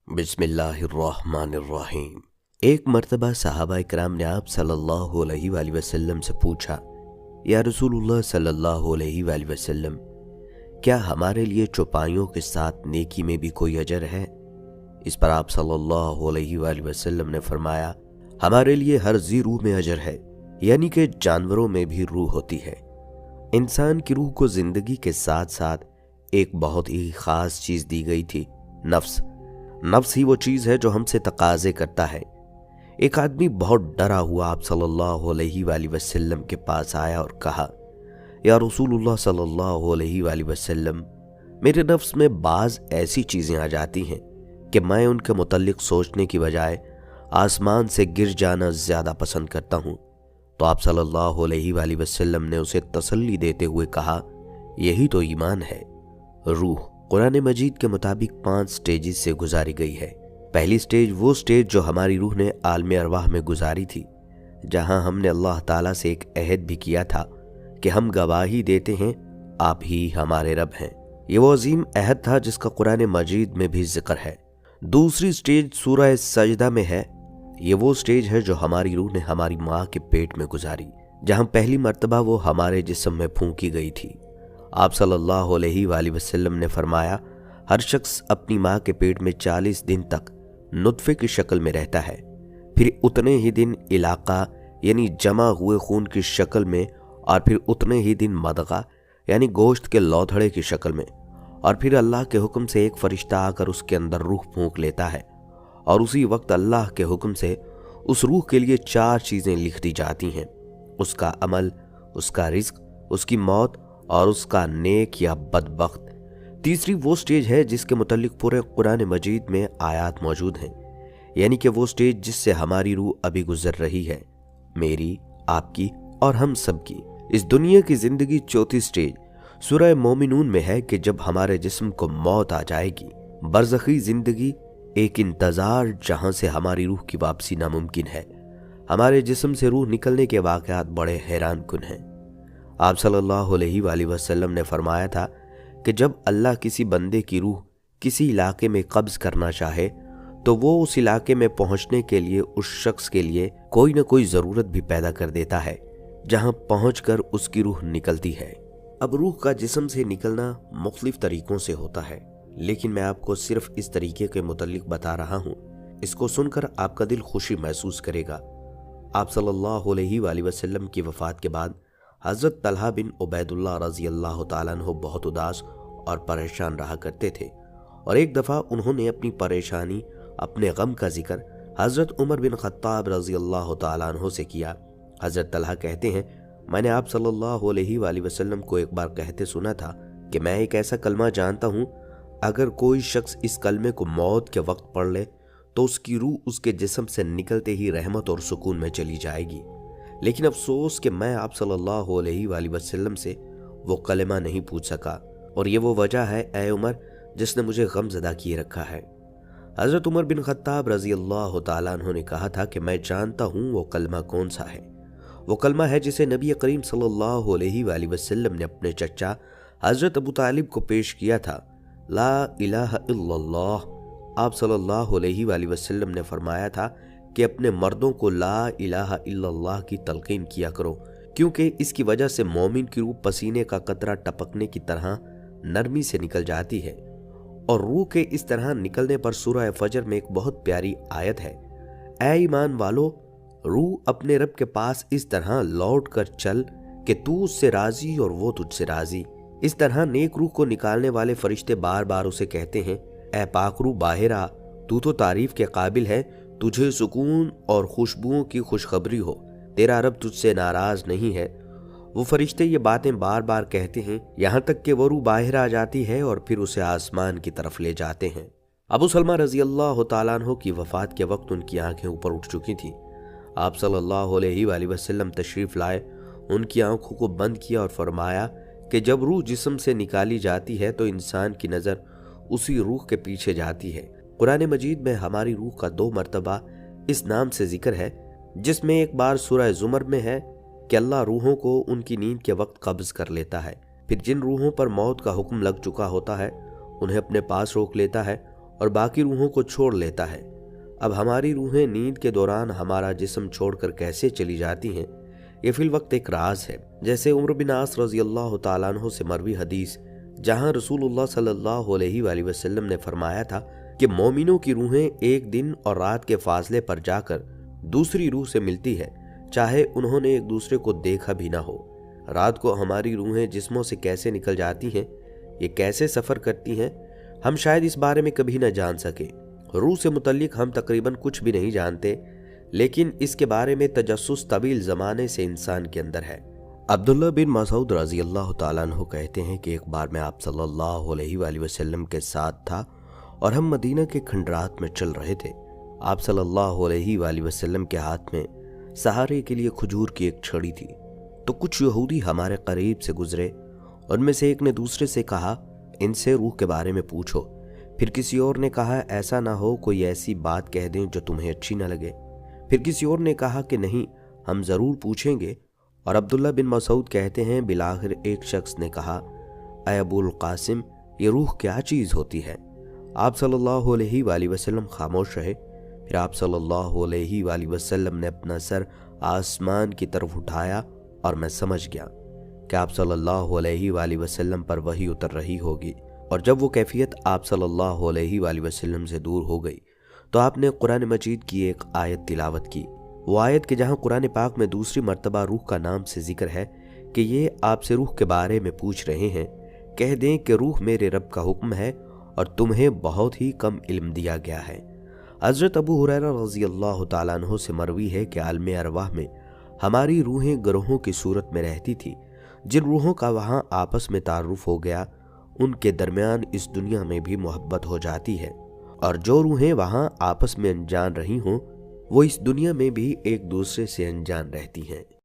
बिस्मिल्लाहिर्रहमानिर्रहीम। एक मर्तबा सहाबा इकराम ने आप सल्लल्लाहु अलैहि वसल्लम से पूछा, या रसूलुल्लाह सल्लल्लाहु अलैहि वसल्लम, क्या हमारे लिए चौपाइयों के साथ नेकी में भी कोई अजर है? इस पर आप सल्लल्लाहु अलैहि वसल्लम ने फरमाया, हमारे लिए हर जी रूह में अजर है, यानी कि जानवरों में भी रूह होती है। इंसान की रूह को जिंदगी के साथ साथ एक बहुत ही खास चीज दी गई थी, नफ्स। नफ्स ही वो चीज है जो हमसे तकाजे करता है। एक आदमी बहुत डरा हुआ आप सल्लल्लाहु अलैहि वसल्लम के पास आया और कहा, या रसूलुल्लाह सल्लल्लाहु अलैहि वसल्लम, मेरे नफ्स में बाज ऐसी चीजें आ जाती हैं कि मैं उनके मुतल्लिक सोचने की बजाय आसमान से गिर जाना ज्यादा पसंद करता हूँ। तो आप सल्लल्लाहु अलैहि वसल्लम ने उसे तसल्ली देते हुए कहा, यही तो ईमान है। रूह कुरान मजीद के मुताबिक 5 स्टेजेस से गुजारी गई है। पहली स्टेज वो स्टेज जो हमारी रूह ने आलम अरवाह में गुजारी थी, जहां हमने अल्लाह ताला से एक अहद भी किया था कि हम गवाही देते हैं आप ही हमारे रब हैं। ये वो अजीम अहद था जिसका कुरान मजीद में भी जिक्र है। दूसरी स्टेज सूरह सजदा में है। ये वो स्टेज है जो हमारी रूह ने हमारी माँ के पेट में गुजारी, जहां पहली मर्तबा वो हमारे जिस्म में फूंकी गई थी। आप सल्लल्लाहु अलैहि वसल्लम ने फरमाया, हर शख्स अपनी माँ के पेट में 40 दिन तक नुत्फे की शक्ल में रहता है, फिर उतने ही दिन इलाका यानी जमा हुए खून की शक्ल में, और फिर उतने ही दिन मदगा यानी गोश्त के लौथड़े की शक्ल में, और फिर अल्लाह के हुक्म से एक फरिश्ता आकर उसके अंदर रूह फूंक लेता है, और उसी वक्त अल्लाह के हुक्म से उस रूह के लिए 4 चीजें लिख दी जाती हैं, उसका अमल, उसका रिज्क, उसकी मौत और उसका नेक या बदबख्त। तीसरी वो स्टेज है जिसके मुतल्लिक पूरे कुरान मजीद में आयात मौजूद हैं, यानी कि वो स्टेज जिससे हमारी रूह अभी गुजर रही है, मेरी, आपकी और हम सब की। इस दुनिया की जिंदगी चौथी स्टेज सूरह मोमिनून में है कि जब हमारे जिस्म को मौत आ जाएगी। बरज़खी जिंदगी एक इंतजार जहां से हमारी रूह की वापसी नामुमकिन है। हमारे जिस्म से रूह निकलने के वाक़यात बड़े हैरान कुन हैं। आप सल्लल्लाहु अलैहि वसल्लम ने फरमाया था कि जब अल्लाह किसी बंदे की रूह किसी इलाके में कब्ज करना चाहे तो वो उस इलाके में पहुंचने के लिए उस शख्स के लिए कोई न कोई ज़रूरत भी पैदा कर देता है, जहां पहुंचकर उसकी रूह निकलती है। अब रूह का जिस्म से निकलना मुख्तलिफ तरीकों से होता है, लेकिन मैं आपको सिर्फ इस तरीके के मुतल्लिक बता रहा हूँ। इसको सुनकर आपका दिल खुशी महसूस करेगा। आप सल्लल्लाहु अलैहि वसल्लम की वफ़ात के बाद हज़रत तलहा बिन उबैदुल्लाह रज़ी अल्लाह ताला अन्हु बहुत उदास और परेशान रहा करते थे, और एक दफ़ा उन्होंने अपनी परेशानी, अपने गम का जिक्र हज़रत उमर बिन ख़त्ताब रज़ी अल्लाह ताला अन्हु से किया। हज़रत तलहा कहते हैं, मैंने आप सल्लल्लाहु अलैहि वसल्लम को एक बार कहते सुना था कि मैं एक ऐसा कलमा जानता हूँ, अगर कोई शख्स इस कलमे को मौत के वक्त पढ़ ले तो उसकी रूह उसके जिस्म से निकलते ही रहमत और सुकून में चली जाएगी। लेकिन अफसोस कि मैं आप सल्लल्लाहु अलैहि वसल्लम से वो कलमा नहीं पूछ सका, और ये वो वजह है ए उमर जिसने मुझे गमज़दा किए रखा है। हज़रत उमर बिन ख़त्ताब रज़ी अल्लाह ताला अन्हु ने कहा था कि मैं जानता हूँ वो कलमा कौन सा है। वो कलमा है जिसे नबी करीम सल्लल्लाहु अलैहि वसल्लम ने अपने चचा हज़रत अबू तालिब को पेश किया था, ला इलाहा इल्लल्लाह। आप सल्लल्लाहु अलैहि वसल्लम ने फरमाया था कि अपने मर्दों को ला इलाहा इल्लल्लाह की तलकीन किया करो, क्योंकि इसकी वजह से मोमिन की रूह पसीने का कतरा टपकने की तरह नरमी से निकल जाती है। और रूह के इस तरह निकलने पर सूरह फजर में एक बहुत प्यारी आयत है, ऐ ईमान वालो, रूह अपने रब के पास इस तरह लौट कर चल कि तू उससे राजी और वो तुझसे राजी। इस तरह नेक रूह को निकालने वाले फरिश्ते बार बार उसे कहते हैं, ऐ पाक रूह बाहर आ, तू तो तारीफ के काबिल है, तुझे सुकून और खुशबुओं की खुशखबरी हो, तेरा रब तुझसे नाराज नहीं है। वो फरिश्ते ये बातें बार बार कहते हैं, यहाँ तक कि वो रूह बाहर आ जाती है और फिर उसे आसमान की तरफ ले जाते हैं। अबू सलमा रजी अल्लाह ताला अन्हु की वफात के वक्त उनकी आंखें ऊपर उठ चुकी थी। आप सल्लल्लाहु अलैहि वसल्लम तशरीफ लाए, उनकी आंखों को बंद किया और फरमाया कि जब रूह जिस्म से निकाली जाती है तो इंसान की नज़र उसी रूह के पीछे जाती है। कुरान मजीद में हमारी रूह का 2 मरतबा इस नाम से जिक्र है, जिसमें एक बार सूरह ज़ुमर में है कि अल्लाह रूहों को उनकी नींद के वक्त कब्ज कर लेता है, फिर जिन रूहों पर मौत का हुक्म लग चुका होता है उन्हें अपने पास रोक लेता है और बाकी रूहों को छोड़ लेता है। अब हमारी रूहें नींद के दौरान हमारा जिस्म छोड़कर कैसे चली जाती हैं, ये फिल वक्त एक राज है। जैसे उमर बिन आस रज़ी अल्लाह तआला अन्हु से मरवी हदीस, जहां रसूलुल्लाह सल्लल्लाहु अलैहि वसल्लम ने फरमाया था कि मोमिनों की रूहें एक दिन और रात के फासले पर जाकर दूसरी रूह से मिलती है, चाहे उन्होंने एक दूसरे को देखा भी ना हो। रात को हमारी रूहें जिस्मों से कैसे निकल जाती हैं, ये कैसे सफ़र करती हैं, हम शायद इस बारे में कभी न जान सके। रूह से मुतल्लिक हम तकरीबन कुछ भी नहीं जानते, लेकिन इसके बारे में तजस्सुस तवील ज़माने से इंसान के अंदर है। अब्दुल्ला बिन मसूद रज़ी अल्लाह तआला अन्हु कहते हैं कि एक बार मैं आप सल्लल्लाहु अलैहि वसल्लम के साथ था और हम मदीना के खंडरात में चल रहे थे। आप सल्लल्लाहु अलैहि वसल्लम के हाथ में सहारे के लिए खजूर की एक छड़ी थी। तो कुछ यहूदी हमारे करीब से गुजरे। उनमें से एक ने दूसरे से कहा, इनसे रूह के बारे में पूछो। फिर किसी और ने कहा, ऐसा ना हो कोई ऐसी बात कह दें जो तुम्हें अच्छी न लगे। फिर किसी और ने कहा कि नहीं, हम ज़रूर पूछेंगे। और अब्दुल्ला बिन मसूद कहते हैं, बिलाखिर एक शख्स ने कहा, ऐ अबुल कासिम, ये रूह क्या चीज़ होती है? आप सल्लल्लाहु अलैहि वसल्लम खामोश रहे। फिर आप सल्लल्लाहु अलैहि वसल्लम ने अपना सर आसमान की तरफ उठाया और मैं समझ गया कि आप सल्लल्लाहु अलैहि वसल्लम पर वही उतर रही होगी। और जब वो कैफियत आप सल्लल्लाहु अलैहि वसल्लम से दूर हो गई तो आपने कुरान मजीद की एक आयत तिलावत की। वो आयत के जहाँ कुरान पाक में दूसरी मर्तबा रूह का नाम से जिक्र है कि ये आपसे रूह के बारे में पूछ रहे हैं, कह दें कि रूह मेरे रब का हुक्म है और तुम्हें बहुत ही कम इल्म दिया गया है। हज़रत अबू हुरैरा रज़ी अल्लाह तआला अन्हु से मरवी है कि आलम अरवाह में हमारी रूहें ग्रोहों की सूरत में रहती थी। जिन रूहों का वहाँ आपस में तारुफ हो गया, उनके दरमियान इस दुनिया में भी मोहब्बत हो जाती है, और जो रूहें वहाँ आपस में अनजान रही हों, वो इस दुनिया में भी एक दूसरे से अनजान रहती हैं।